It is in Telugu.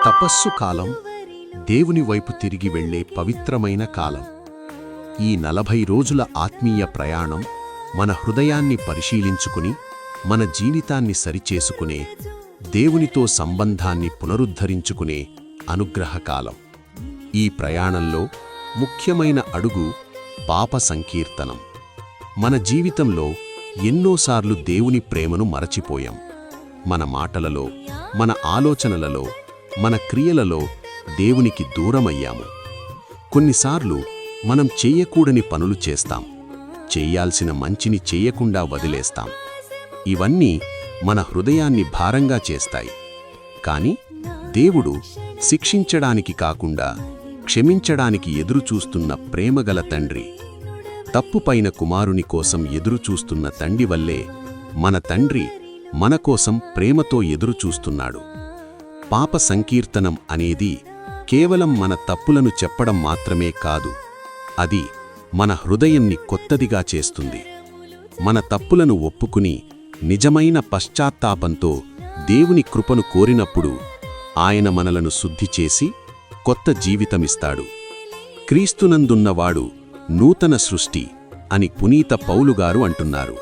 తపస్సు కాలం, దేవుని వైపు తిరిగి వెళ్ళే పవిత్రమైన కాలం. ఈ 40 రోజుల ఆత్మీయ ప్రయాణం మన హృదయాన్ని పరిశీలించుకుని, మన జీవితాన్ని సరిచేసుకునే, దేవునితో సంబంధాన్ని పునరుద్ధరించుకునే అనుగ్రహకాలం. ఈ ప్రయాణంలో ముఖ్యమైన అడుగు పాప సంకీర్తనం. మన జీవితంలో ఎన్నోసార్లు దేవుని ప్రేమను మరచిపోయాం. మన మాటలలో, మన ఆలోచనలలో, మన క్రియలలో దేవునికి దూరమయ్యాము. కొన్నిసార్లు మనం చెయ్యకూడని పనులు చేస్తాం, చెయ్యాల్సిన మంచిని చెయ్యకుండా వదిలేస్తాం. ఇవన్నీ మన హృదయాన్ని భారంగా చేస్తాయి. కాని దేవుడు శిక్షించడానికి కాకుండా క్షమించడానికి ఎదురుచూస్తున్న ప్రేమగల తండ్రి. తప్పుపైన కుమారుని కోసం ఎదురుచూస్తున్న తండ్రి వల్లే మన తండ్రి మన కోసం ప్రేమతో ఎదురుచూస్తున్నాడు. పాప సంకీర్తనం అనేది కేవలం మన తప్పులను చెప్పడం మాత్రమే కాదు, అది మన హృదయాన్ని కొత్తదిగా చేస్తుంది. మన తప్పులను ఒప్పుకుని నిజమైన పశ్చాత్తాపంతో దేవుని కృపను కోరినప్పుడు ఆయన మనలను శుద్ధి చేసి కొత్త జీవితమిస్తాడు. క్రీస్తునందున్నవాడు నూతన సృష్టి అని పునీత పౌలుగారు అంటున్నారు.